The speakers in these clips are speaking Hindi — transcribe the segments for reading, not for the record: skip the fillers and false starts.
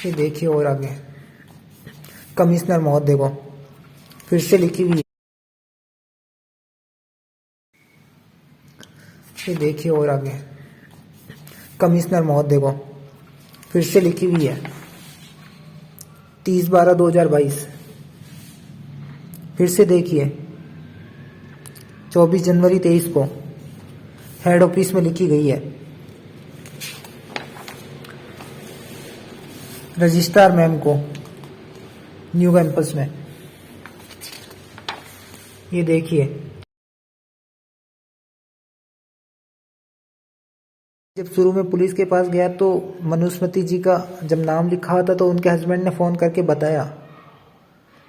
ये देखिए और आगे कमिश्नर महोदय को फिर से लिखी हुई है। ये देखिए और आगे कमिश्नर महोदय को फिर से लिखी हुई है 30/12/2022। फिर से देखिए 24 जनवरी 23 को हेड ऑफिस में लिखी गई है। रजिस्ट्रार मैम को न्यू कैंपस में। ये देखिए जब शुरू में पुलिस के पास गया तो मनुस्मृति जी का जब नाम लिखा हुआ था तो उनके हस्बैंड ने फोन करके बताया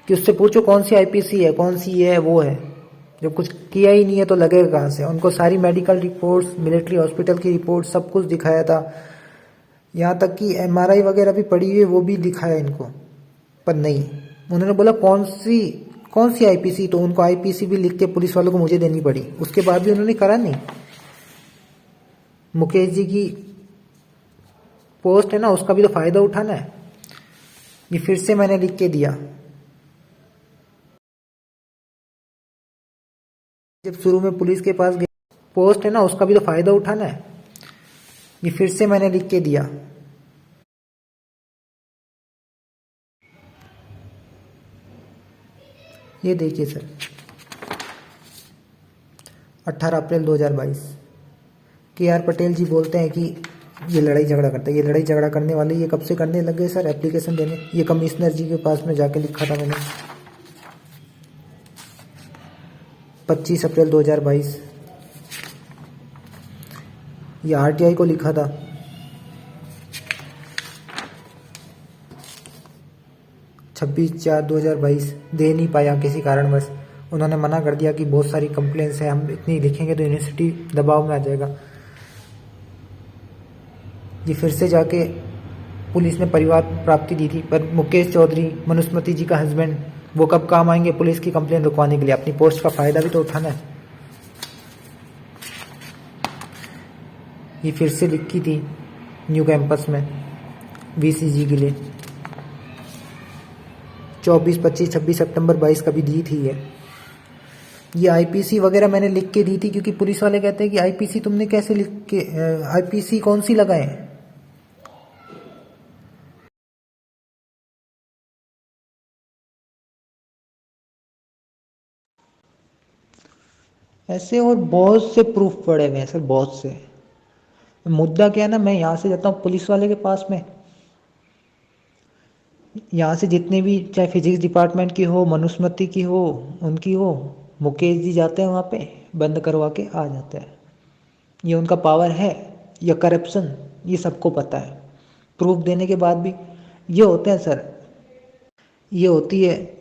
कि उससे पूछो कौन सी आईपीसी है, कौन सी ये है वो है। जब कुछ किया ही नहीं है तो लगेगा कहाँ से। उनको सारी मेडिकल रिपोर्ट्स, मिलिट्री हॉस्पिटल की रिपोर्ट सब कुछ दिखाया था, यहाँ तक कि एमआरआई वगैरह भी पड़ी हुई है वो भी दिखाया इनको, पर नहीं। उन्होंने बोला कौन सी आईपीसी, तो उनको आईपीसी भी लिख के पुलिस वालों को मुझे देनी पड़ी। उसके बाद भी उन्होंने करा नहीं। मुकेश जी की पोस्ट है ना, उसका भी तो फायदा उठाना है। ये फिर से मैंने लिख के दिया। जब शुरू में पुलिस के पास गया, पोस्ट है ना, उसका भी तो फायदा उठाना है। ये फिर से मैंने लिख के दिया। ये देखिए सर 18 अप्रैल 2022 KR पटेल जी बोलते हैं कि ये लड़ाई झगड़ा करता है। ये लड़ाई झगड़ा करने वाले ये कब से करने लग गए सर एप्लीकेशन देने। ये कमिश्नर जी के पास में जाके लिखा था मैंने 25 अप्रैल 2022। ये RTI को लिखा था 26/4/2022। दे नहीं पाया किसी कारणवश। उन्होंने मना कर दिया कि बहुत सारी कंप्लेंट्स हैं, हम इतनी लिखेंगे तो यूनिवर्सिटी दबाव में आ जाएगा। ये फिर से जाके पुलिस ने परिवार प्राप्ति दी थी, पर मुकेश चौधरी मनुस्मृति जी का हस्बैंड वो कब काम आएंगे पुलिस की कंप्लेंट रुकवाने के लिए। अपनी पोस्ट का फायदा भी तो उठाना है। ये फिर से लिखी थी न्यू कैंपस में VCG के लिए 24, 25, 26 सितंबर 22 का भी दी थी। ये आईपीसी वगैरह मैंने लिख के दी थी, क्योंकि पुलिस वाले कहते हैं कि आईपीसी तुमने कैसे लिख के, आईपीसी कौन सी लगाए। ऐसे और बहुत से प्रूफ पड़े हुए हैं सर, बहुत से। मुद्दा क्या है ना, मैं यहाँ से जाता हूँ पुलिस वाले के पास में, यहाँ से जितने भी चाहे फिजिक्स डिपार्टमेंट की हो, मनुस्मृति की हो, उनकी हो, मुकेश जी जाते हैं वहाँ पे बंद करवा के आ जाते हैं। ये उनका पावर है या करप्शन, ये सबको पता है। प्रूफ देने के बाद भी ये होते हैं सर, ये होती है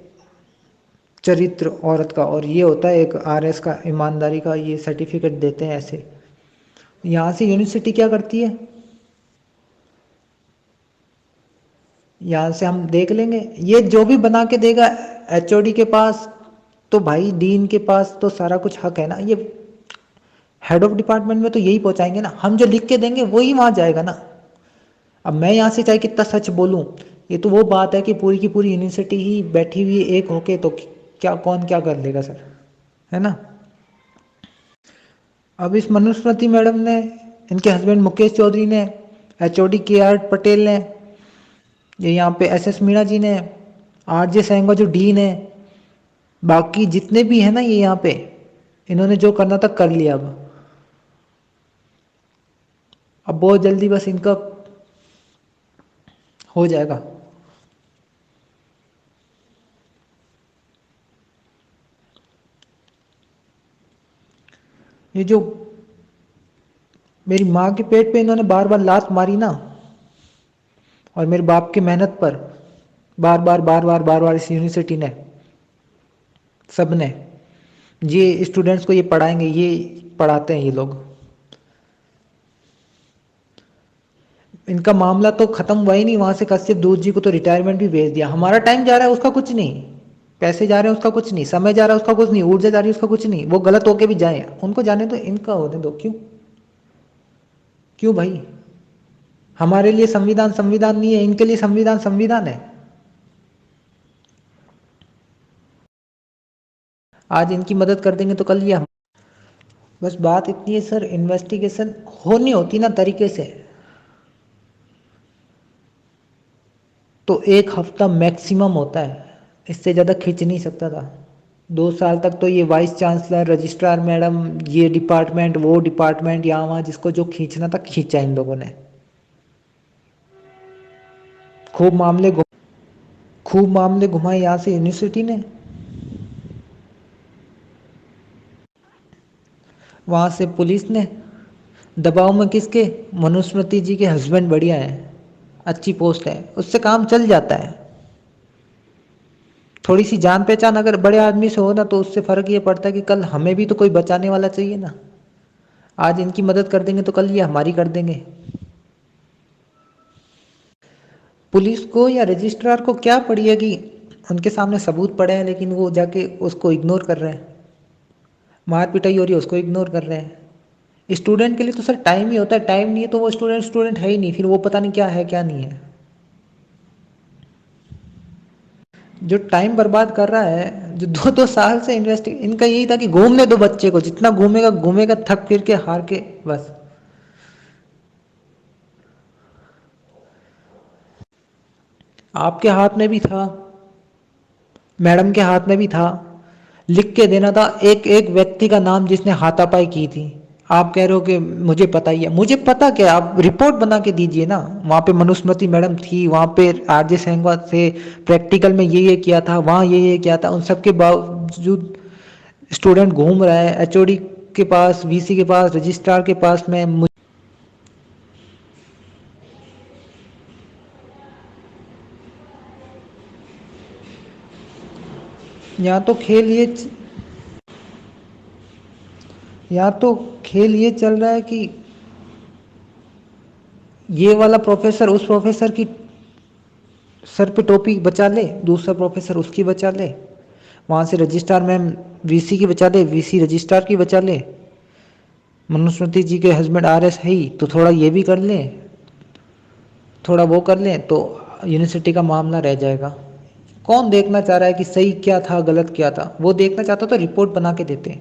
चरित्र औरत का, और ये होता है एक RS का, ईमानदारी का। ये सर्टिफिकेट देते हैं ऐसे। यहाँ से यूनिवर्सिटी क्या करती है, यहाँ से हम देख लेंगे। ये जो भी बना के देगा HOD के पास, तो भाई डीन के पास तो सारा कुछ हक है ना। ये हेड ऑफ डिपार्टमेंट में तो यही पहुंचाएंगे ना। हम जो लिख के देंगे वही वहां जाएगा ना। अब मैं यहाँ से चाहे कितना सच बोलूं, ये तो वो बात है कि पूरी की पूरी यूनिवर्सिटी ही बैठी हुई एक होके, तो क्या कौन क्या कर लेगा सर, है ना। अब इस मनुस्मृति मैडम ने, इनके हस्बैंड मुकेश चौधरी ने, HOD KR पटेल ने, ये यहाँ पे SS मीणा जी ने, RJ सेंगा जो डीन है, बाकी जितने भी है ना ये यहाँ पे, इन्होंने जो करना था कर लिया। अब बहुत जल्दी बस इनका हो जाएगा। ये जो मेरी माँ के पेट पे इन्होंने बार बार लात मारी ना, और मेरे बाप की मेहनत पर बार बार इस यूनिवर्सिटी ने, सब ने, ये स्टूडेंट्स को ये पढ़ाएंगे, ये पढ़ाते हैं ये लोग। इनका मामला तो खत्म हुआ ही नहीं। वहां से कश्यप दूत जी को तो रिटायरमेंट भी भेज दिया। हमारा टाइम जा रहा है उसका कुछ नहीं, पैसे जा रहे हैं उसका कुछ नहीं, समय जा रहा है उसका कुछ नहीं, ऊर्जा जा रही है उसका कुछ नहीं। वो गलत होके भी जाए, उनको जाने दो, इनका होने दो। क्यों भाई, हमारे लिए संविधान संविधान नहीं है, इनके लिए संविधान संविधान है। आज इनकी मदद कर देंगे तो कल ये बस बात इतनी है सर, इन्वेस्टिगेशन होनी होती ना तरीके से तो 1 हफ्ता मैक्सिमम होता है, इससे ज़्यादा खींच नहीं सकता था। 2 साल तक तो ये वाइस चांसलर, रजिस्ट्रार मैडम, ये डिपार्टमेंट वो डिपार्टमेंट, यहाँ वहाँ जिसको जो खींचना था खींचा इन लोगों ने। खूब मामले खूब मामले घुमाए यहाँ से यूनिवर्सिटी ने, वहाँ से पुलिस ने। दबाव में किसके? मनुस्मृति जी के हस्बैंड बढ़िया है, अच्छी पोस्ट है, उससे काम चल जाता है। थोड़ी सी जान पहचान अगर बड़े आदमी से हो ना तो उससे फर्क ये पड़ता है कि कल हमें भी तो कोई बचाने वाला चाहिए ना। आज इनकी मदद कर देंगे तो कल ये हमारी कर देंगे। पुलिस को या रजिस्ट्रार को क्या पड़ी है कि उनके सामने सबूत पड़े हैं लेकिन वो जाके उसको इग्नोर कर रहे हैं, मार पिटाई हो रही है उसको इग्नोर कर रहे हैं। स्टूडेंट के लिए तो सर टाइम ही होता है, टाइम नहीं है तो वो स्टूडेंट स्टूडेंट है ही नहीं, फिर वो पता नहीं क्या है क्या नहीं है। जो टाइम बर्बाद कर रहा है, जो 2-2 साल से इनका यही था कि घूमने दो बच्चे को, जितना घूमेगा घूमेगा, थक फिर के हार के बस। आपके हाथ में भी था, मैडम के हाथ में भी था, लिख के देना था एक एक व्यक्ति का नाम जिसने हाथापाई की थी। आप कह रहे हो कि मुझे पता ही है, मुझे पता क्या, आप रिपोर्ट बना के दीजिए ना। वहाँ पे मनुस्मृति मैडम थी, वहाँ पे आरजे सेंगवा से प्रैक्टिकल में ये किया था, वहाँ ये किया था, उन सब के बावजूद स्टूडेंट घूम रहा है एचओडी के पास, वीसी के पास, रजिस्ट्रार के पास में। यहाँ तो खेल ये यहाँ तो खेल ये चल रहा है कि ये वाला प्रोफेसर उस प्रोफेसर की सर पे टोपी बचा ले, दूसरा प्रोफेसर उसकी बचा ले, वहाँ से रजिस्ट्रार मैम वीसी की बचा ले, वीसी रजिस्ट्रार की बचा ले, मनुस्मृति जी के हस्बैंड आरएस है ही तो थोड़ा ये भी कर लें, थोड़ा वो कर लें तो यूनिवर्सिटी का मामला रह जाएगा। कौन देखना चाह रहा है कि सही क्या था गलत क्या था? वो देखना चाहता तो रिपोर्ट बना के देते।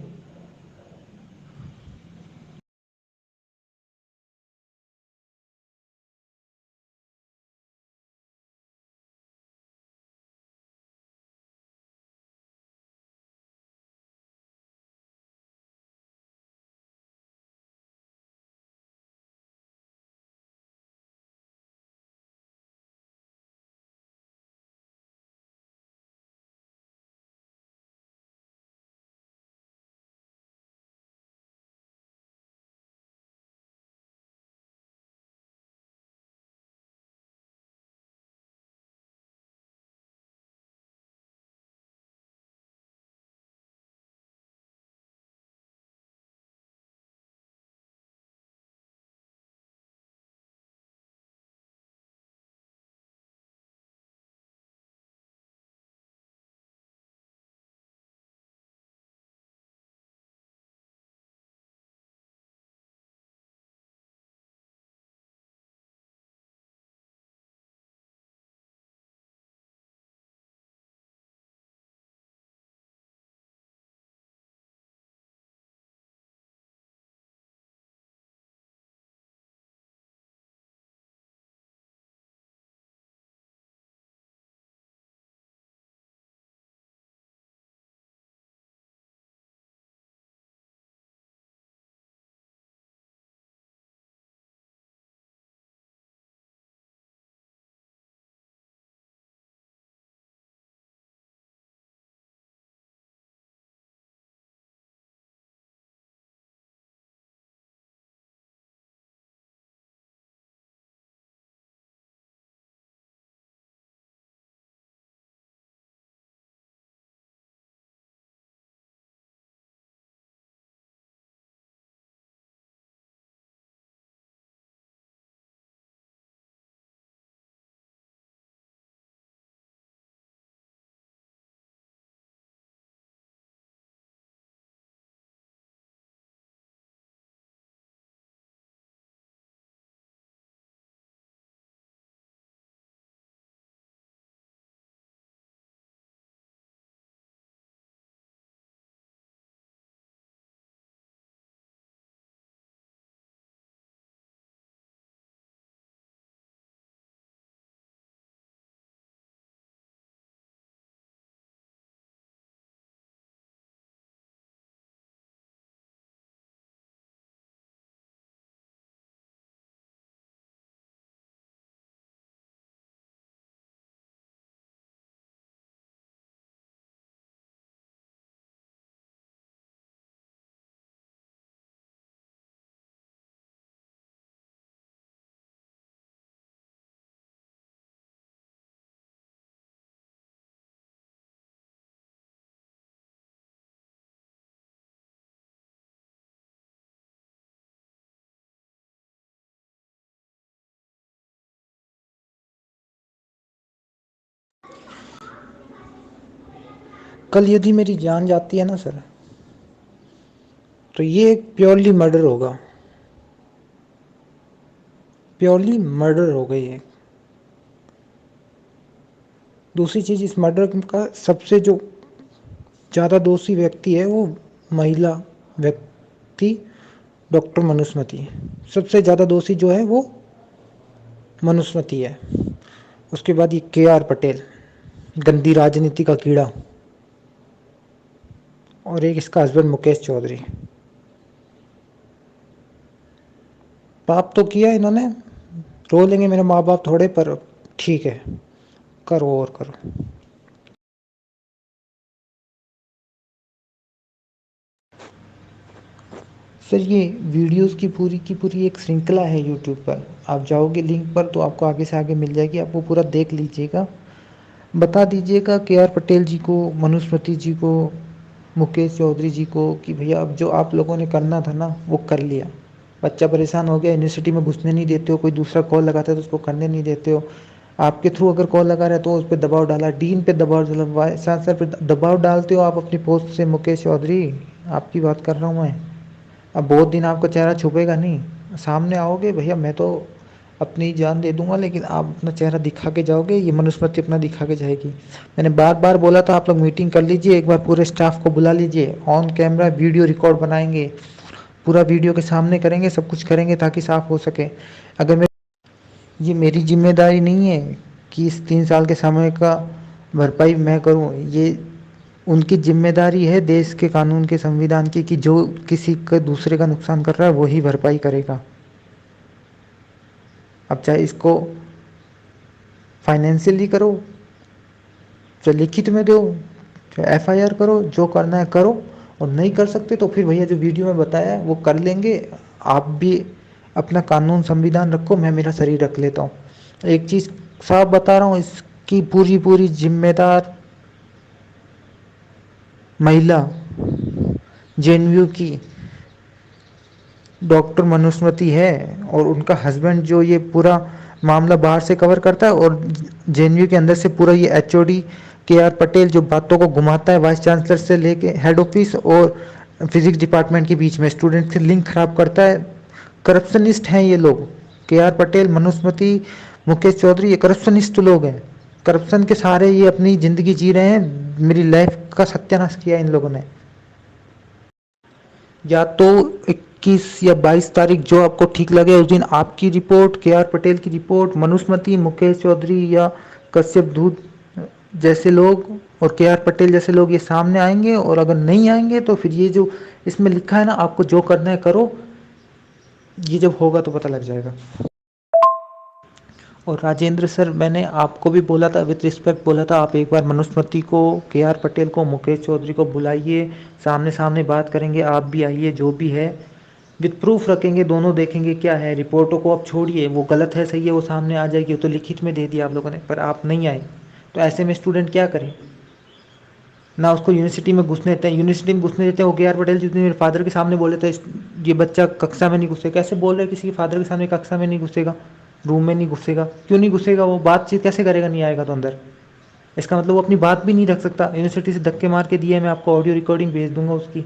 कल यदि मेरी जान जाती है ना सर, तो ये एक प्योरली मर्डर होगा, प्योरली मर्डर हो गई है। दूसरी चीज, इस मर्डर का सबसे जो ज़्यादा दोषी व्यक्ति है वो महिला व्यक्ति डॉक्टर मनुस्मति। सबसे ज़्यादा दोषी जो है वो मनुस्मति है। उसके बाद ये KR पटेल, गंदी राजनीति का कीड़ा, और एक इसका हस्बैंड मुकेश चौधरी। पाप तो किया इन्होंने, रो लेंगे मेरे माँ बाप थोड़े, पर ठीक है, करो और करो। सर ये वीडियोस की पूरी एक श्रृंखला है यूट्यूब पर। आप जाओगे लिंक पर तो आपको आगे से आगे मिल जाएगी, आप वो पूरा देख लीजिएगा। बता दीजिएगा KR पटेल जी को, मनुस्मृति जी को, मुकेश चौधरी जी को कि भैया अब जो आप लोगों ने करना था ना वो कर लिया। बच्चा परेशान हो गया, यूनिवर्सिटी में घुसने नहीं देते हो, कोई दूसरा कॉल लगाता है तो उसको करने नहीं देते हो। आपके थ्रू अगर कॉल लगा रहे हैं तो उस पर दबाव डाला, डीन पे दबाव डाला, वाइस चांसलर पे दबाव डालते हो आप अपनी पोस्ट से। मुकेश चौधरी, आपकी बात कर रहा हूँ मैं। अब बहुत दिन आपका चेहरा छुपेगा नहीं, सामने आओगे भैया, मैं तो अपनी जान दे दूंगा, लेकिन आप अपना चेहरा दिखा के जाओगे, ये मनुस्मृति अपना दिखा के जाएगी। मैंने बार बार बोला था आप लोग मीटिंग कर लीजिए, एक बार पूरे स्टाफ को बुला लीजिए, ऑन कैमरा वीडियो रिकॉर्ड बनाएंगे, पूरा वीडियो के सामने करेंगे, सब कुछ करेंगे ताकि साफ हो सके। अगर मैं, ये मेरी जिम्मेदारी नहीं है कि इस 3 साल के समय का भरपाई मैं करूं, ये उनकी जिम्मेदारी है देश के कानून के, संविधान की, कि जो किसी का दूसरे का नुकसान कर रहा है वही भरपाई करेगा। अब चाहे इसको फाइनेंशियली करो, चाहे लिखित में दो, चाहे FIR करो, जो करना है करो, और नहीं कर सकते तो फिर भैया जो वीडियो में बताया है वो कर लेंगे। आप भी अपना कानून संविधान रखो, मैं मेरा शरीर रख लेता हूँ। एक चीज़ साफ बता रहा हूँ, इसकी पूरी पूरी जिम्मेदार महिला JNU की डॉक्टर मनुस्मृति है, और उनका हस्बैंड जो ये पूरा मामला बाहर से कवर करता है, और JNU के अंदर से पूरा ये HOD KR पटेल जो बातों को घुमाता है, वाइस चांसलर से लेके हेड ऑफिस और फिजिक्स डिपार्टमेंट के बीच में स्टूडेंट से लिंक खराब करता है। करप्शनिस्ट हैं ये लोग, KR पटेल, मनुस्मृति, मुकेश चौधरी, ये करप्शनिस्ट लोग हैं। करप्शन के सहारे ये अपनी ज़िंदगी जी रहे हैं, मेरी लाइफ का सत्यानाश किया इन लोगों ने। या तो 21 या 22 तारीख जो आपको ठीक लगे उस दिन आपकी रिपोर्ट, KR पटेल की रिपोर्ट, मनुस्मृति, मुकेश चौधरी या कश्यप धूत जैसे लोग और KR पटेल जैसे लोग ये सामने आएंगे, और अगर नहीं आएंगे तो फिर ये जो इसमें लिखा है ना, आपको जो करना है करो, ये जब होगा तो पता लग जाएगा। और राजेंद्र सर, मैंने आपको भी बोला था, विथ रिस्पेक्ट बोला था, आप एक बार मनुस्मृति को, KR पटेल को, मुकेश चौधरी को बुलाइए, सामने सामने बात करेंगे, आप भी आइए, जो भी है विथ प्रूफ रखेंगे, दोनों देखेंगे क्या है। रिपोर्टों को आप छोड़िए, वो गलत है सही है वो सामने आ जाएगी, वो तो लिखित में दे दिया आप लोगों ने, पर आप नहीं आए, तो ऐसे में स्टूडेंट क्या करें। ना उसको यूनिवर्सिटी में घुसने देते हैं, यूनिवर्सिटी में घुसने देते हैं। वो KR पटेल जिस दिन मेरे फादर के सामने बोले थे ये बच्चा कक्षा में नहीं घुसेगा, कैसे बोल रहे किसी के फादर के सामने कक्षा में नहीं घुसेगा, रूम में नहीं घुसेगा, क्यों नहीं घुसेगा, वो बातचीत कैसे करेगा, नहीं आएगा तो अंदर। इसका मतलब वो अपनी बात भी नहीं रख सकता। यूनिवर्सिटी से धक्के मार के दिया, मैं आपको ऑडियो रिकॉर्डिंग भेज दूंगा उसकी।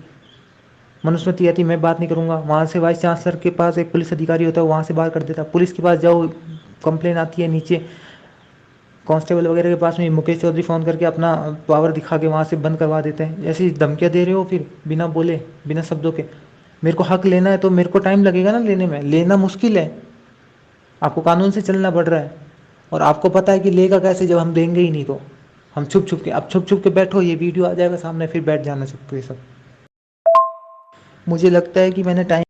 मनुस्मृति आती, मैं बात नहीं करूंगा, वहाँ से वाइस चांसलर के पास एक पुलिस अधिकारी होता है, वहाँ से बात कर देता, पुलिस के पास जाओ, कंप्लेन आती है नीचे कांस्टेबल वगैरह के पास में, मुकेश चौधरी फ़ोन करके अपना पावर दिखा के वहाँ से बंद करवा देते हैं। ऐसी धमकियाँ दे रहे हो फिर बिना बोले, बिना शब्दों के। मेरे को हक लेना है तो मेरे को टाइम लगेगा ना लेने में, लेना मुश्किल है। आपको कानून से चलना पड़ रहा है, और आपको पता है कि लेगा कैसे जब हम देंगे ही नहीं तो। हम छुप छुप के, अब छुप छुप के बैठो, ये वीडियो आ जाएगा सामने, फिर बैठ जाना छुप के सब। मुझे लगता है कि मैंने टाइम,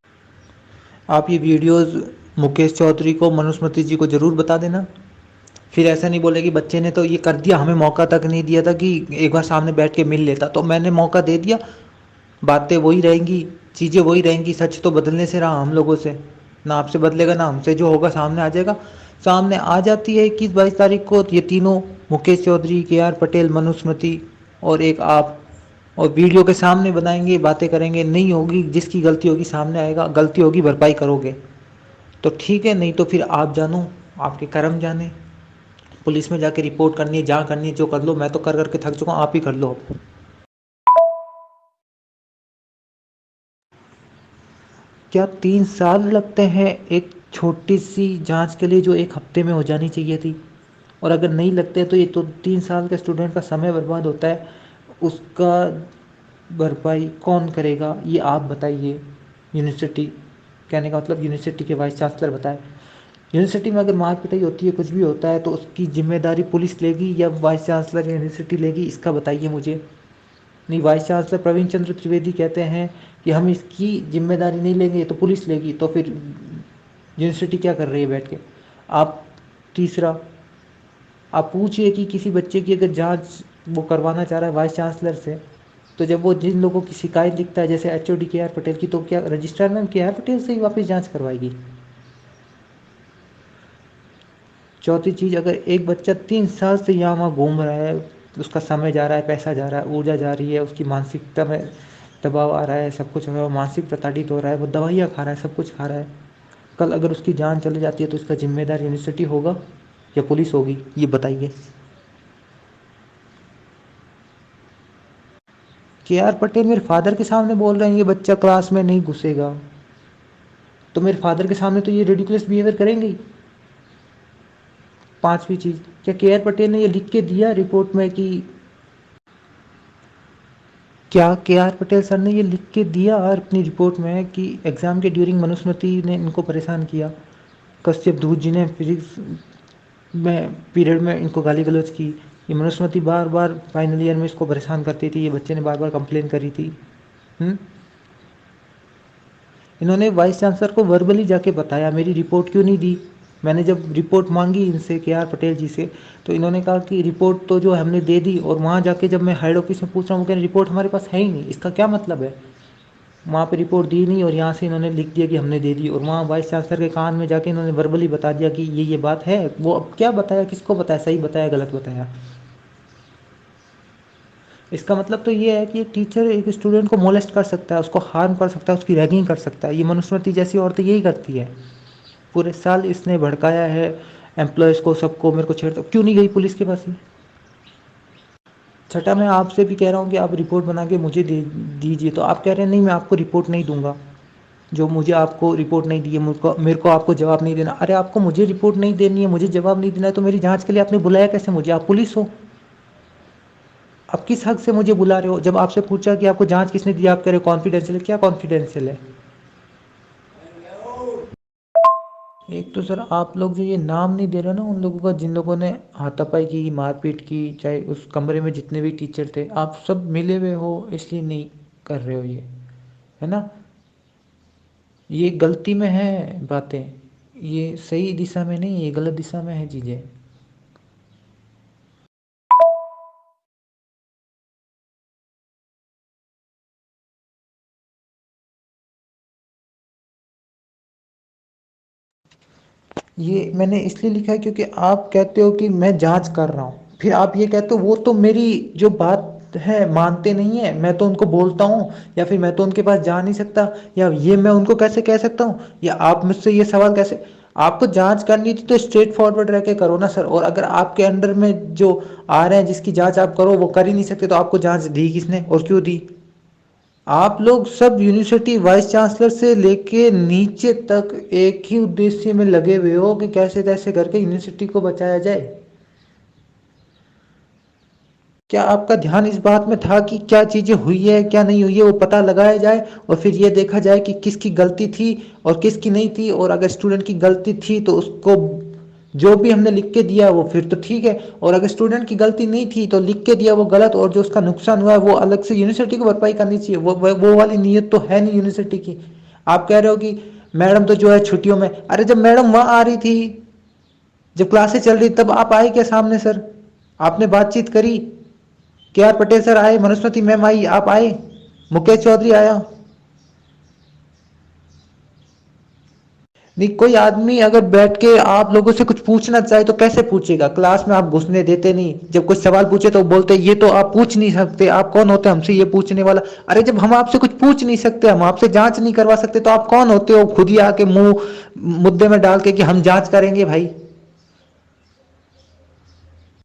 आप ये वीडियोज़ मुकेश चौधरी को, मनुस्मृति जी को ज़रूर बता देना। फिर ऐसा नहीं बोले कि बच्चे ने तो ये कर दिया, हमें मौका तक नहीं दिया था कि एक बार सामने बैठ के मिल लेता, तो मैंने मौका दे दिया। बातें वही रहेंगी, चीज़ें वही रहेंगी, सच तो बदलने से रहा हम लोगों से, ना आपसे बदलेगा ना हमसे, जो होगा सामने आ जाएगा। सामने आ जाती है 21-22 तारीख को ये तीनों, मुकेश चौधरी, KR पटेल, मनुस्मृति और एक आप, और वीडियो के सामने बनाएंगे, बातें करेंगे। नहीं होगी, जिसकी गलती होगी सामने आएगा, गलती होगी भरपाई करोगे तो ठीक है, नहीं तो फिर आप जानो, आपके कर्म जाने। पुलिस में जाके रिपोर्ट करनी है, जहाँ करनी है जो कर लो, मैं तो कर करके थक चुका हूँ, आप ही कर लो अब। क्या 3 साल लगते हैं एक छोटी सी जांच के लिए जो एक हफ्ते में हो जानी चाहिए थी? और अगर नहीं लगते तो ये तो 3 साल के स्टूडेंट का समय बर्बाद होता है, उसका भरपाई कौन करेगा ये आप बताइए। यूनिवर्सिटी, कहने का मतलब यूनिवर्सिटी के वाइस चांसलर बताए। यूनिवर्सिटी में अगर मार पिटाई होती है, कुछ भी होता है, तो उसकी जिम्मेदारी पुलिस लेगी या वाइस चांसलर या यूनिवर्सिटी लेगी, इसका बताइए मुझे। नहीं, वाइस चांसलर प्रवीण चंद्र त्रिवेदी कहते हैं कि हम इसकी जिम्मेदारी नहीं लेंगे, तो पुलिस लेगी, तो फिर यूनिवर्सिटी क्या कर रही है बैठ के? आप तीसरा, आप पूछिए कि किसी बच्चे की अगर जांच वो करवाना चाह रहा है वाइस चांसलर से, तो जब वो जिन लोगों की शिकायत लिखता है जैसे एचओडी के आर पटेल की, तो क्या रजिस्ट्रार मैम के आर पटेल से ही वापस जांच करवाएगी? चौथी चीज़, अगर एक बच्चा 3 साल से यहाँ वहाँ घूम रहा है, उसका समय जा रहा है, पैसा जा रहा है, ऊर्जा जा रही है, उसकी मानसिकता में दबाव आ रहा है, सब कुछ हो रहा है, वो मानसिक प्रताड़ित हो रहा है, वो दवाइयाँ खा रहा है, सब कुछ खा रहा है, कल अगर उसकी जान चली जाती है तो इसका जिम्मेदार यूनिवर्सिटी होगा या पुलिस होगी, ये बताइए। के आर पटेल मेरे फादर के सामने बोल रहे हैं ये बच्चा क्लास में नहीं घुसेगा, तो मेरे फादर के सामने तो ये रेडिकुलस बिहेवियर करेंगे ही। पांचवी चीज, क्या के आर पटेल ने ये लिख के दिया रिपोर्ट में कि, क्या के आर पटेल सर ने ये लिख के दिया और अपनी रिपोर्ट में कि एग्जाम के ड्यूरिंग मनुस्मृति ने इनको परेशान किया, कश्यप धूत जी ने फिजिक्स में पीरियड में इनको गाली गलौज की, ये मनुस्मृति बार बार फाइनल ईयर में इसको परेशान करती थी, ये बच्चे ने बार बार कंप्लेन करी थी। इन्होंने वाइस चांसलर को वर्बली जाके बताया, मेरी रिपोर्ट क्यों नहीं दी? मैंने जब रिपोर्ट मांगी इनसे, के आर पटेल जी से, तो इन्होंने कहा कि रिपोर्ट तो जो हमने दे दी, और वहाँ जाके जब मैं हेड ऑफिस में पूछ रहा हूँ, वो कह रहे रिपोर्ट हमारे पास है ही नहीं। इसका क्या मतलब है? वहाँ पे रिपोर्ट दी नहीं और यहाँ से इन्होंने लिख दिया कि हमने दे दी, और वहाँ वाइस चांसलर के कान में जाके इन्होंने वर्बली बता दिया कि ये बात है। वो अब क्या बताया, किसको बताया, सही बताया गलत बताया? इसका मतलब तो ये है कि एक टीचर एक स्टूडेंट को मोलेस्ट कर सकता है, उसको हार्म कर सकता है, उसकी रैगिंग कर सकता है। ये मनुस्मृति जैसी औरतें यही करती है। पूरे साल इसने भड़काया है एम्प्लॉयज़ को, सबको, मेरे को छेड़ता, क्यों नहीं गई पुलिस के पास ये? छठा, मैं आपसे भी कह रहा हूँ कि आप रिपोर्ट बना के मुझे दे दीजिए, तो आप कह रहे हैं नहीं मैं आपको रिपोर्ट नहीं दूंगा, जो मुझे आपको रिपोर्ट नहीं दी है, मेरे को आपको जवाब नहीं देना। अरे आपको मुझे रिपोर्ट नहीं देनी है, मुझे जवाब नहीं देना है, तो मेरी जांच के लिए आपने बुलाया कैसे मुझे? आप पुलिस हो, आप किस हक से मुझे बुला रहे हो? जब आपसे पूछा कि आपको जांच किसने दी, आप कह रहे हो कॉन्फिडेंशियल है। क्या कॉन्फिडेंशियल है? एक तो सर आप लोग जो ये नाम नहीं दे रहे ना उन लोगों का जिन लोगों ने हाथापाई की, मारपीट की, चाहे उस कमरे में जितने भी टीचर थे, आप सब मिले हुए हो, इसलिए नहीं कर रहे हो ये, है ना? ये गलती में है बातें, ये सही दिशा में नहीं, ये गलत दिशा में है चीज़ें। ये मैंने इसलिए लिखा है क्योंकि आप कहते हो कि मैं जांच कर रहा हूँ, फिर आप ये कहते हो वो तो मेरी जो बात है मानते नहीं है, मैं तो उनको बोलता हूँ, या फिर मैं तो उनके पास जा नहीं सकता, या ये मैं उनको कैसे कह सकता हूँ, या आप मुझसे ये सवाल कैसे? आपको जांच करनी थी तो स्ट्रेट फॉरवर्ड रह के करो ना सर। और अगर आपके अंडर में जो आ रहे हैं जिसकी जांच आप करो वो कर ही नहीं सकते, तो आपको जांच दी किसने और क्यों दी? आप लोग सब यूनिवर्सिटी वाइस चांसलर से लेके नीचे तक एक ही उद्देश्य में लगे हुए हो कि कैसे तैसे करके यूनिवर्सिटी को बचाया जाए। क्या आपका ध्यान इस बात में था कि क्या चीजें हुई है क्या नहीं हुई है वो पता लगाया जाए, और फिर ये देखा जाए कि किसकी गलती थी और किसकी नहीं थी? और अगर स्टूडेंट की गलती थी तो उसको जो भी हमने लिख के दिया वो फिर तो ठीक है, और अगर स्टूडेंट की गलती नहीं थी तो लिख के दिया वो गलत, और जो उसका नुकसान हुआ है वो अलग से यूनिवर्सिटी को भरपाई करनी चाहिए। वो वाली नीयत तो है नहीं यूनिवर्सिटी की। आप कह रहे हो कि मैडम तो जो है छुट्टियों में, अरे जब मैडम वहां आ रही थी, जब क्लासेस चल रही तब आप आए क्या सामने सर? आपने बातचीत करी? के आर पटेल सर आए, मनुस्मृति मैम आई, आप आए, मुकेश चौधरी आया? नहीं, कोई आदमी अगर बैठ के आप लोगों से कुछ पूछना चाहे तो कैसे पूछेगा? क्लास में आप घुसने देते नहीं, जब कुछ सवाल पूछे तो बोलते ये तो आप पूछ नहीं सकते, आप कौन होते हमसे ये पूछने वाला? अरे जब हम आपसे कुछ पूछ नहीं सकते, हम आपसे जांच नहीं करवा सकते, तो आप कौन होते हो खुद ही आके मुंह मुद्दे में डाल के कि हम जांच करेंगे? भाई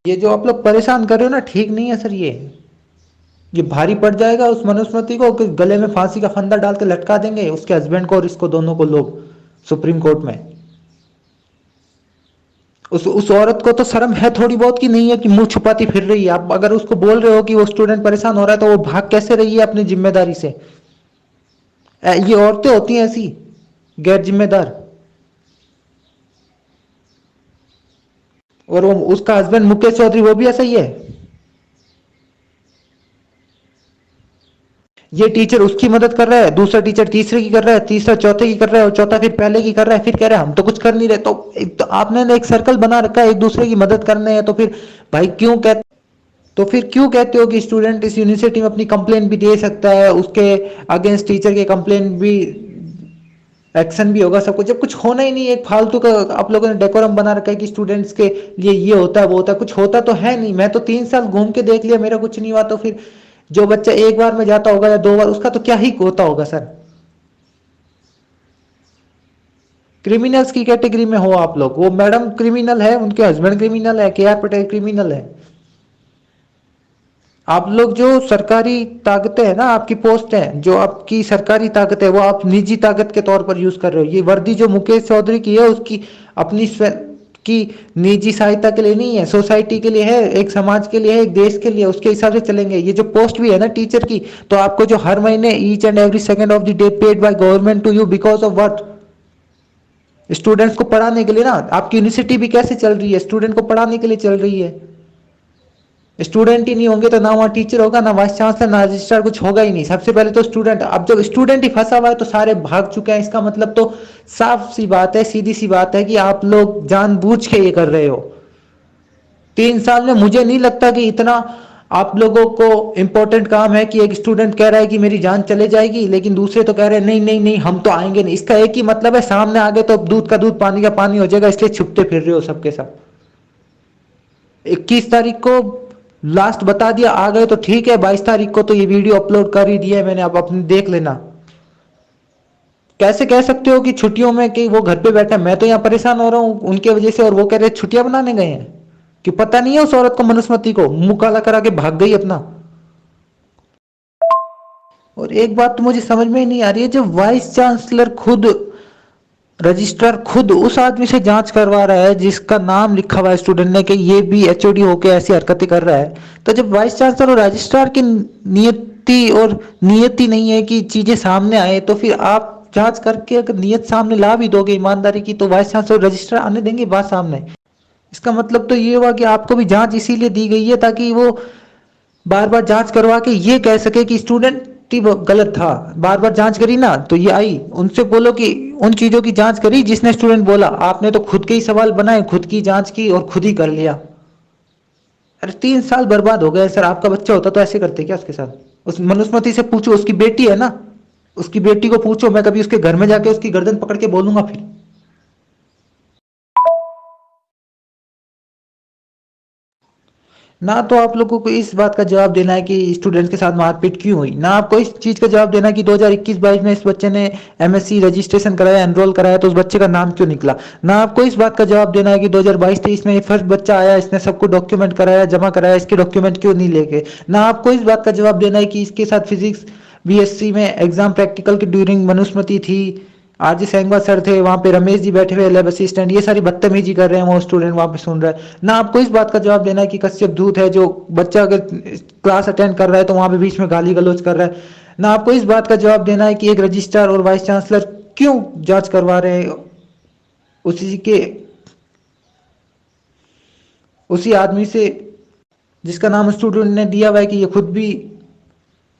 ये जो आप लोग परेशान कर रहे हो ना, ठीक नहीं है सर ये। ये भारी पड़ जाएगा उस मनुस्मृति को कि गले में फांसी का फंदा डाल के लटका देंगे उसके हस्बैंड को और इसको दोनों को लोग सुप्रीम कोर्ट में। उस औरत को तो शर्म है थोड़ी बहुत कि नहीं है कि मुंह छुपाती फिर रही है। आप अगर उसको बोल रहे हो कि वो स्टूडेंट परेशान हो रहा है तो वो भाग कैसे रही है अपनी जिम्मेदारी से। ये औरतें होती हैं ऐसी गैर जिम्मेदार। और वो उसका हस्बैंड मुकेश चौधरी वो भी ऐसा ही है। ये टीचर उसकी मदद कर रहा है, दूसरा टीचर तीसरे की कर रहा है, तीसरा चौथे की कर रहा है और चौथा फिर पहले की कर रहा है, फिर कह रहा है हम तो कुछ कर नहीं रहे। तो आपने एक सर्कल बना रखा है एक दूसरे की मदद करने है। तो फिर भाई क्यों कहते हो कि स्टूडेंट इस यूनिवर्सिटी में अपनी कंप्लेन भी दे सकता है, उसके अगेंस्ट टीचर के कंप्लेन भी एक्शन भी होगा सब कुछ। जब कुछ होना ही नहीं है, एक फालतू का आप लोगों ने डेकोरम बना रखा है कि स्टूडेंट्स के लिए ये होता है वो होता है, कुछ होता तो है नहीं। मैं तो 3 साल घूम के देख लिया, मेरा कुछ नहीं हुआ। तो फिर जो बच्चा एक बार में जाता होगा या 2 बार उसका तो क्या ही होता होगा सर। क्रिमिनल्स की कैटेगरी में हो आप लोग। वो मैडम क्रिमिनल है, उनके हस्बैंड क्रिमिनल है, के आर पटेल क्रिमिनल है। आप लोग जो सरकारी ताकतें हैं ना, आपकी पोस्ट है जो आपकी सरकारी ताकत है वो आप निजी ताकत के तौर पर यूज कर रहे हो। ये वर्दी जो मुकेश चौधरी की है उसकी अपनी की निजी सहायता के लिए नहीं है, सोसाइटी के लिए है, एक समाज के लिए है, एक देश के लिए, उसके हिसाब से चलेंगे। ये जो पोस्ट भी है ना टीचर की, तो आपको जो हर महीने each and every second of the day paid by government to you because of what, students को पढ़ाने के लिए ना। आपकी यूनिवर्सिटी भी कैसे चल रही है, स्टूडेंट को पढ़ाने के लिए चल रही है। स्टूडेंट ही नहीं होंगे तो ना वहाँ टीचर होगा, ना वाइस चांसलर, ना रजिस्ट्रार, कुछ होगा ही नहीं। सबसे पहले तो स्टूडेंट। अब जब स्टूडेंट ही फंसा हुआ है तो सारे भाग चुके हैं, इसका मतलब तो साफ सी बात है, सीधी सी बात है कि आप लोग जानबूझ के ये कर रहे हो। 3 साल में मुझे नहीं लगता कि इतना आप लोगों को इंपॉर्टेंट काम है कि एक स्टूडेंट कह रहा है कि मेरी जान चले जाएगी, लेकिन दूसरे तो कह रहे हैं नहीं नहीं नहीं हम तो आएंगे नहीं। इसका एक ही मतलब है, सामने आगे तो दूध का दूध पानी का पानी हो जाएगा, इसलिए छुपते फिर रहे हो सबके सब। 21 तारीख को लास्ट बता दिया आ गए तो ठीक है, 22 तारीख को तो ये वीडियो अपलोड कर ही दिया है मैंने, अब अपने देख लेना। कैसे कह सकते हो कि छुट्टियों में कि वो घर पे बैठा, मैं तो यहाँ परेशान हो रहा हूँ उनके वजह से और वो कह रहे छुट्टियां बनाने गए हैं। कि पता नहीं है उस औरत को, मनुस्मृति को, मुंह काला करा के भाग गई अपना। और एक बात तो मुझे समझ में ही नहीं आ रही है, जब वाइस चांसलर खुद, रजिस्ट्रार खुद उस आदमी से जांच करवा रहा है जिसका नाम लिखा हुआ है स्टूडेंट ने कि ये भी एचओडी होके ऐसी हरकतें कर रहा है, तो जब वाइस चांसलर और रजिस्ट्रार की नियति नहीं है कि चीजें सामने आए, तो फिर आप जांच करके अगर नियत सामने ला भी दोगे ईमानदारी की, तो वाइस चांसलर और रजिस्ट्रार आने देंगे बात सामने। इसका मतलब तो ये हुआ कि आपको भी जांच इसीलिए दी गई है ताकि वो बार बार जांच करवा के ये कह सके कि स्टूडेंट ही गलत था। बार बार जांच करी ना तो ये आई, उनसे बोलो कि उन चीजों की जांच करी जिसने स्टूडेंट बोला। आपने तो खुद के ही सवाल बनाए, खुद की जांच की और खुद ही कर लिया। अरे 3 साल बर्बाद हो गए सर। आपका बच्चा होता तो ऐसे करते क्या उसके साथ? उस मनुस्मृति से पूछो, उसकी बेटी है ना, उसकी बेटी को पूछो। मैं कभी उसके घर में जाके उसकी गर्दन पकड़ के बोलूंगा फिर। ना तो आप लोगों को इस बात का जवाब देना है कि स्टूडेंट्स के साथ मारपीट क्यों हुई, ना आपको इस चीज का जवाब देना है कि 2021-22 में इस बच्चे ने एमएससी रजिस्ट्रेशन कराया, एनरोल कराया, तो उस बच्चे का नाम क्यों निकला। ना आपको इस बात का जवाब देना है कि 2022-23 में फर्स्ट बच्चा आया, इसने सबको डॉक्यूमेंट कराया, जमा कराया, इसके डॉक्यूमेंट क्यों नहीं लेके। ना आपको इस बात का जवाब देना है कि इसके साथ फिजिक्स बीएससी में एग्जाम प्रैक्टिकल की ड्यूरिंग मनुस्मृति थी, आरजी सेंगवा सर थे वहां पे, रमेश जी बैठे हुए लैब असिस्टेंट, ये सारी बदतमीजी कर रहे हैं, वो स्टूडेंट वहां पे सुन रहा है। ना आपको इस बात का जवाब देना है कि कश्यप धूत है जो बच्चा अगर क्लास अटेंड कर रहा है तो वहां पे बीच में गाली गलौज कर रहा है। ना आपको इस बात का जवाब देना है कि एक रजिस्ट्रार और वाइस चांसलर क्यों जांच करवा रहे हैं उसी के, उसी आदमी से जिसका नाम स्टूडेंट ने दिया हुआ है कि ये खुद भी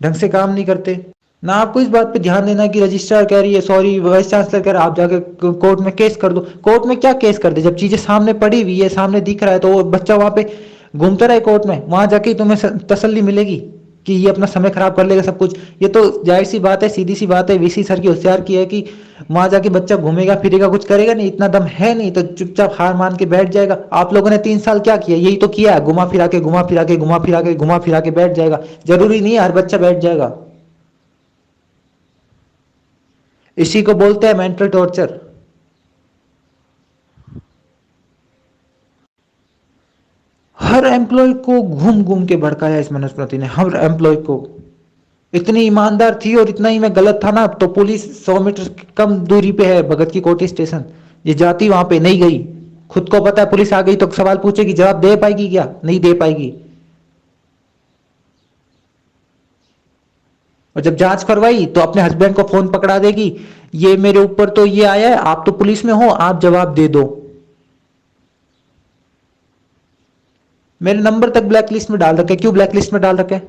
ढंग से काम नहीं करते। ना आपको इस बात पे ध्यान देना कि रजिस्ट्रार कह रही है सॉरी, वाइस चांसलर कह रहा है आप जाके कोर्ट में केस कर दो। कोर्ट में क्या केस कर दे, जब चीजें सामने पड़ी हुई है, सामने दिख रहा है, तो वो बच्चा वहां पे घूमता रहे कोर्ट में, वहां जाके तुम्हें तसल्ली मिलेगी कि ये अपना समय खराब कर लेगा सब कुछ। ये तो जाहिर सी बात है, सीधी सी बात है, वीसी सर की होशियार की है कि वहां जाके बच्चा घूमेगा फिरेगा, कुछ करेगा नहीं, इतना दम है नहीं, तो चुपचाप हार मान के बैठ जाएगा। आप लोगों ने 3 साल क्या किया, यही तो किया है, घुमा फिरा के घुमा फिरा के घुमा फिरा के घुमा फिरा के बैठ जाएगा। जरूरी नहीं है हर बच्चा बैठ जाएगा। इसी को बोलते हैं मेंटल टॉर्चर। हर एम्प्लॉय को घूम घूम के भड़काया इस मनुस्मृति ने, हर एम्प्लॉय को। इतनी ईमानदार थी और इतना ही मैं गलत था ना, तो पुलिस 100 मीटर कम दूरी पे है भगत की कोठी स्टेशन, ये जाती वहां पे नहीं गई। खुद को पता है पुलिस आ गई तो सवाल पूछेगी, जवाब दे पाएगी क्या? नहीं दे पाएगी। और जब जांच करवाई तो अपने हस्बैंड को फोन पकड़ा देगी, ये मेरे ऊपर तो ये आया है, आप तो पुलिस में हो, आप जवाब दे दो। मेरे नंबर तक ब्लैक लिस्ट में डाल रखे। क्यों ब्लैक लिस्ट में डाल रखे?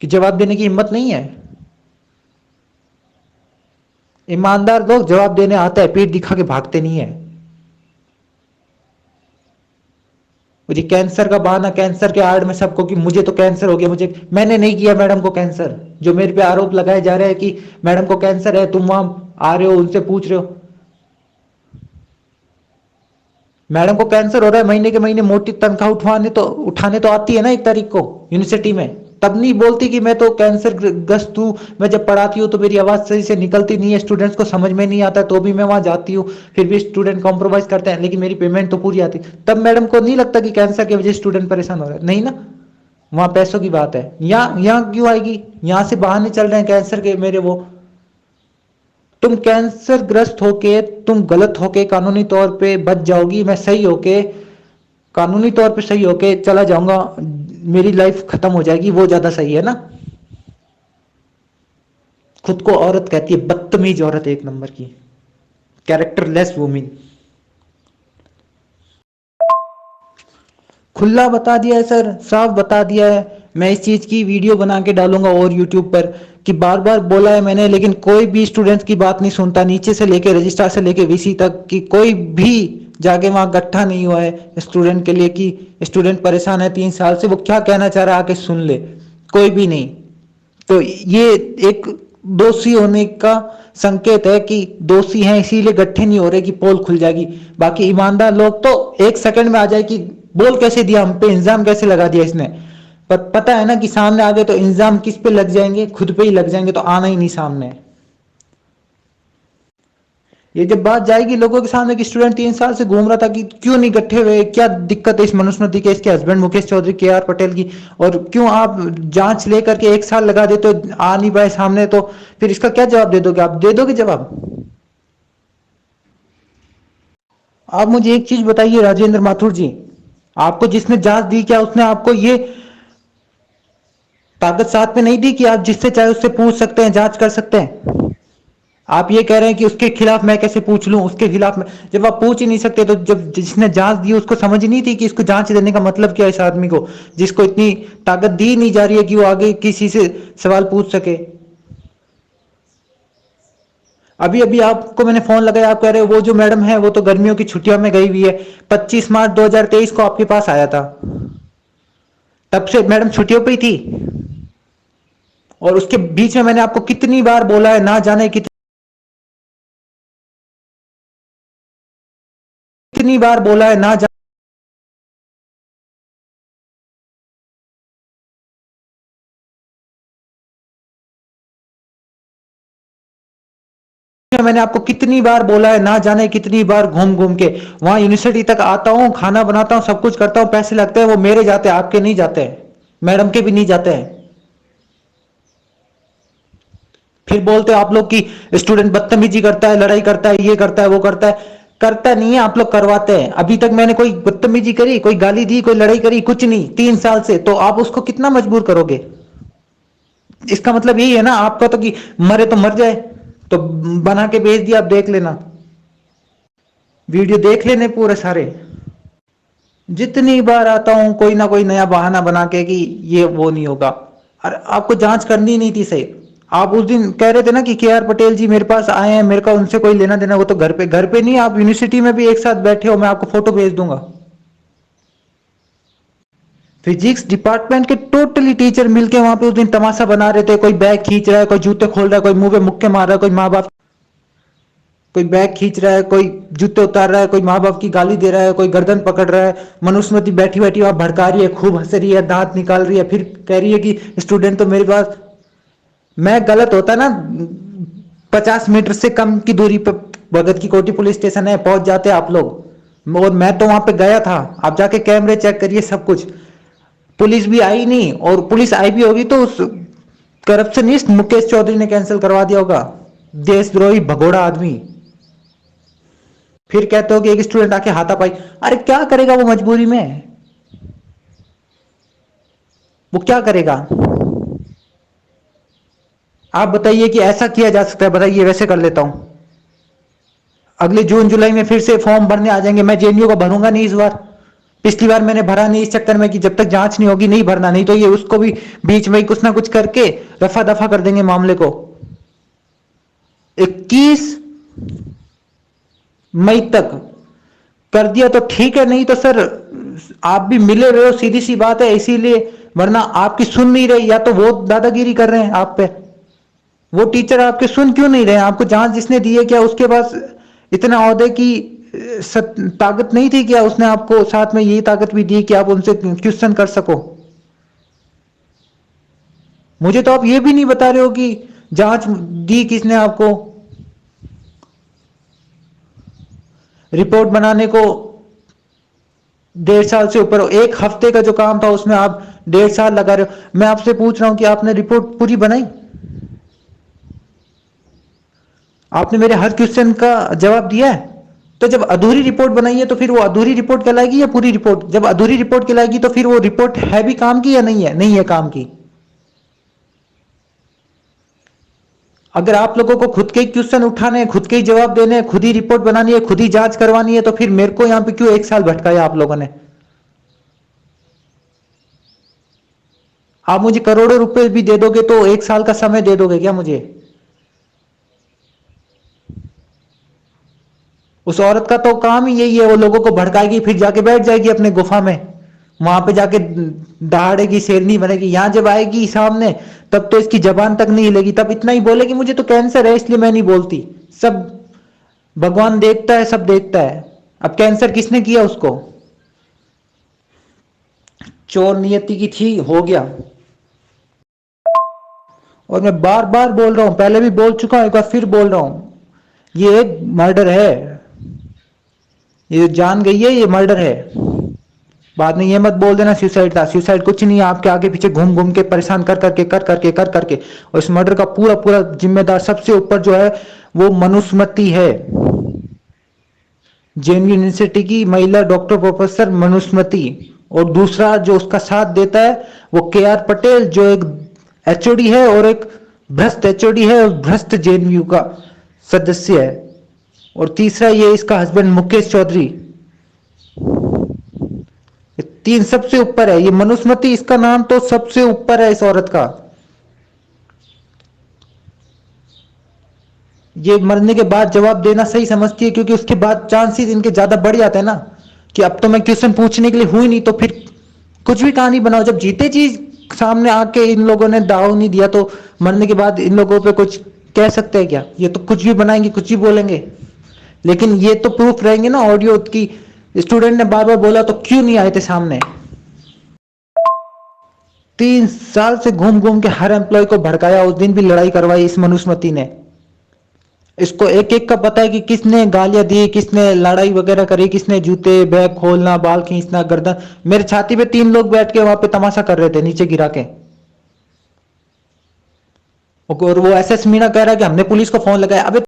कि जवाब देने की हिम्मत नहीं है। ईमानदार लोग जवाब देने आता है, पीठ दिखा के भागते नहीं है। और ये कैंसर का बहाना, कैंसर के आड़ में सबको कि मुझे तो कैंसर हो गया, मुझे, मैंने नहीं किया मैडम को कैंसर। जो मेरे पे आरोप लगाए जा रहे हैं कि मैडम को कैंसर है, तुम वहां आ रहे हो उनसे पूछ रहे हो। मैडम को कैंसर हो रहा है, महीने के महीने मोटी तनख्वाह उठाने तो आती है ना 1 तारीख को यूनिवर्सिटी में, तब नहीं बोलती कि मैं तो कैंसर ग्रस्त हूं। मैं जब पढ़ाती हूँ तो मेरी आवाज सही से निकलती नहीं है, स्टूडेंट्स को समझ में नहीं आता, तो भी मैं वहां जाती हूँ, फिर भी स्टूडेंट कॉम्प्रोमाइज करते हैं, लेकिन मेरी पेमेंट तो पूरी आती। तब मैडम को नहीं लगता कि कैंसर की वजह से स्टूडेंट परेशान हो रहा है? नहीं ना, वहां पैसों की बात है। यहाँ क्यों आएगी? यहां से बहाने चल रहे हैं कैंसर के मेरे वो। तुम कैंसर ग्रस्त होके, तुम गलत होके कानूनी तौर पे बच जाओगी, मैं सही होके, कानूनी तौर पे सही होके चला जाऊंगा, मेरी लाइफ खत्म हो जाएगी, वो ज्यादा सही है ना। खुद को औरत कहती है, बदतमीज औरत एक नंबर की, कैरेक्टरलेस वुमेन। खुला बता दिया है सर, साफ बता दिया है। मैं इस चीज की वीडियो बना के डालूंगा और यूट्यूब पर, कि बार बार बोला है मैंने, लेकिन कोई भी स्टूडेंट्स की बात नहीं सुनता, नीचे से लेके रजिस्ट्रार से लेके वीसी तक की कोई भी जाके वहां इकट्ठा नहीं हुआ है स्टूडेंट के लिए कि स्टूडेंट परेशान है 3 साल से, वो क्या कहना चाह रहा है आके सुन ले। कोई भी नहीं। तो ये एक दोषी होने का संकेत है कि दोषी हैं इसीलिए इकट्ठे नहीं हो रहे कि पोल खुल जाएगी। बाकी ईमानदार लोग तो 1 सेकंड में आ जाए कि बोल कैसे दिया, हम पे इंजाम कैसे लगा दिया इसने। पर पता है ना कि सामने आ गए तो इंजाम किस पे लग जाएंगे? खुद पे ही लग जाएंगे, तो आना ही नहीं सामने। ये जब बात जाएगी लोगों के सामने कि स्टूडेंट 3 साल से घूम रहा था, कि क्यों नहीं इकट्ठे हुए, क्या दिक्कत है इस मनुस्मृति के, इसके हस्बैंड मुकेश चौधरी KR पटेल की, और क्यों आप जांच लेकर के 1 साल लगा देते हो, आ नहीं पाए सामने, तो फिर इसका क्या जवाब दे दोगे? आप दे दोगे जवाब? आप मुझे एक चीज बताइए राजेंद्र माथुर जी, आपको जिसने जांच दी, क्या उसने आपको ये ताकत साथ में नहीं दी कि आप जिससे चाहे उससे पूछ सकते हैं, जांच कर सकते हैं? आप ये कह रहे हैं कि उसके खिलाफ मैं कैसे पूछ लूं, उसके खिलाफ मैं, जब आप पूछ ही नहीं सकते, तो जब जिसने जांच दी उसको समझ ही नहीं थी कि इसको जांच देने का मतलब क्या है? इस आदमी को, जिसको इतनी ताकत दी नहीं जा रही है कि वो आगे किसी से सवाल पूछ सके। अभी अभी आपको मैंने फोन लगाया, आप कह रहे हो वो जो मैडम है वो तो गर्मियों की छुट्टियों में गई हुई है। 25 मार्च 2023 को आपके पास आया था, तब से मैडम छुट्टियों पे ही थी। और उसके बीच में मैंने आपको कितनी बार बोला है, ना जाने कितनी बार बोला है, ना मैंने आपको कितनी बार बोला है, ना जाने कितनी बार घूम घूम के वहां यूनिवर्सिटी तक आता हूं, खाना बनाता हूं, सब कुछ करता हूं, पैसे लगते हैं, वो मेरे जाते हैं, आपके नहीं जाते हैं, मैडम के भी नहीं जाते हैं। फिर बोलते हो आप लोग कि स्टूडेंट बदतमीजी करता है, लड़ाई करता है, ये करता है, वो करता है। करता नहीं है, आप लोग करवाते हैं। अभी तक मैंने कोई बदतमीजी करी, कोई गाली दी, कोई लड़ाई करी? कुछ नहीं, 3 साल से। तो आप उसको कितना मजबूर करोगे? इसका मतलब यही है ना आपका तो, कि मरे तो मर जाए। तो बना के भेज दिया, आप देख लेना, वीडियो देख लेने पूरे सारे। जितनी बार आता हूं कोई ना कोई नया बहाना बना के कि ये वो नहीं होगा। अरे आपको जांच करनी नहीं थी सही। आप उस दिन कह रहे थे ना कि KR पटेल जी मेरे पास आए हैं, मेरे का उनसे कोई लेना देना, वो तो घर पे नहीं, आप यूनिवर्सिटी में भी एक साथ बैठे हो, मैं आपको फोटो भेज दूंगा। फिजिक्स डिपार्टमेंट के टोटली टीचर मिलके वहां पे उस दिन तमाशा बना रहे थे, कोई बैग खींच रहा है, कोई जूते खोल रहा है, कोई मुंह पे मुक्के मार रहा है, कोई माँ बाप, कोई बैग खींच रहा है, कोई जूते उतार रहा है, कोई माँ बाप की गाली दे रहा है, कोई गर्दन पकड़ रहा है। मनुस्मृति बैठी बैठी वहां भड़का रही है, खूब हंस रही है, दांत निकाल रही है, फिर कह रही है कि स्टूडेंट तो मेरे पास। मैं गलत होता ना, 50 मीटर से कम की दूरी पर भगत की कोठी पुलिस स्टेशन है, पहुंच जाते आप लोग। और मैं तो वहां पे गया था, आप जाके कैमरे चेक करिए सब कुछ। पुलिस भी आई नहीं, और पुलिस आई भी होगी तो उस करप्शनिस्ट मुकेश चौधरी ने कैंसिल करवा दिया होगा, देशद्रोही भगोड़ा आदमी। फिर कहते हो कि एक स्टूडेंट आके हाथापाई, अरे क्या करेगा वो मजबूरी में, वो क्या करेगा? आप बताइए कि ऐसा किया जा सकता है, बताइए, वैसे कर लेता हूं। अगले जून जुलाई में फिर से फॉर्म भरने आ जाएंगे, मैं जेएनयू का भरूंगा नहीं इस बार। पिछली बार मैंने भरा नहीं इस चक्कर में कि जब तक जांच नहीं होगी नहीं भरना, नहीं तो ये उसको भी बीच में ही कुछ ना कुछ करके रफा दफा कर देंगे मामले को। 21 मई तक कर दिया तो ठीक है, नहीं तो सर आप भी मिले हुए हो, सीधी सी बात है, इसीलिए। वरना आपकी सुन नहीं रही, या तो वो दादागिरी कर रहे हैं आप पे, वो टीचर आपके सुन क्यों नहीं रहे? आपको जांच जिसने दी है, क्या उसके पास इतना औहदे की ताकत नहीं थी? क्या उसने आपको साथ में यही ताकत भी दी कि आप उनसे क्वेश्चन कर सको? मुझे तो आप ये भी नहीं बता रहे हो कि जांच दी किसने आपको, रिपोर्ट बनाने को 1.5 साल से ऊपर, 1 हफ्ते का जो काम था उसमें आप 1.5 साल लगा रहे हो। मैं आपसे पूछ रहा हूं कि आपने रिपोर्ट पूरी बनाई? आपने मेरे हर क्वेश्चन का जवाब दिया है? तो जब अधूरी रिपोर्ट बनाई है तो फिर वो अधूरी रिपोर्ट कहलाएगी या पूरी रिपोर्ट? जब अधूरी रिपोर्ट कहलाएगी तो फिर वो रिपोर्ट है भी काम की या नहीं है? नहीं है काम की। अगर आप लोगों को खुद के ही क्वेश्चन उठाने हैं, खुद के ही जवाब देने हैं, खुद ही रिपोर्ट बनानी है, खुद ही जांच करवानी है, तो फिर मेरे को यहां पे क्यों 1 साल भटकाया आप लोगों ने? आप मुझे करोड़ों रुपए भी दे दोगे तो 1 साल का समय दे दोगे क्या मुझे? उस औरत का तो काम ही यही है, वो लोगों को भड़काएगी, फिर जाके बैठ जाएगी अपने गुफा में, वहां पे जाके दहाड़ेगी, शेरनी बनेगी। यहां जब आएगी सामने तब तो इसकी जबान तक नहीं हिलेगी, तब इतना ही बोलेगी मुझे तो कैंसर है इसलिए मैं नहीं बोलती। सब भगवान देखता है, सब देखता है। अब कैंसर किसने किया उसको? चोर नियति की थी, हो गया। और मैं बार बार बोल रहा हूं, पहले भी बोल चुका हूं, एक बार फिर बोल रहा हूं, ये एक मर्डर है, ये जान गई है, ये मर्डर है। बाद में ये मत बोल देना सुसाइड था, सुसाइड कुछ नहीं है, आपके आगे पीछे घूम घूम के परेशान कर करके। और इस मर्डर का पूरा पूरा जिम्मेदार सबसे ऊपर जो है वो मनुस्मृति है, जेएनयू यूनिवर्सिटी की महिला डॉक्टर प्रोफेसर मनुस्मृति। और दूसरा जो उसका साथ देता है वो केआर पटेल, जो एक एचओडी है और एक भ्रष्ट एचओडी है और भ्रष्ट जेएनयू का सदस्य है। और तीसरा ये इसका हस्बैंड मुकेश चौधरी। ये तीन सबसे ऊपर है, ये मनुस्मृति इसका नाम तो सबसे ऊपर है इस औरत का। ये मरने के बाद जवाब देना सही समझती है, क्योंकि उसके बाद चांसेस इनके ज्यादा बढ़ जाते हैं ना, कि अब तो मैं क्वेश्चन पूछने के लिए हुई नहीं, तो फिर कुछ भी कहानी बनाओ। जब जीते चीज सामने आके इन लोगों ने दाव नहीं दिया, तो मरने के बाद इन लोगों पे कुछ कह सकते हैं क्या? ये तो कुछ भी बनाएंगे, कुछ भी बोलेंगे। लेकिन ये तो प्रूफ रहेंगे ना ऑडियो की, स्टूडेंट ने बार बार बोला तो क्यों नहीं आए थे सामने? 3 साल से घूम घूम के हर एम्प्लॉय को भड़काया, उस दिन भी लड़ाई करवाई इस मनुस्मृति ने। इसको एक एक का पता है कि किसने गालियां दी, किसने लड़ाई वगैरह करी, किसने जूते बैग खोलना, बाल खींचना, गर्दन। मेरे छाती पे 3 लोग बैठ के वहां पे तमाशा कर रहे थे नीचे गिरा के। और वो एसएस मीणा कह रहा है कि हमने पुलिस को फोन लगाया। अबे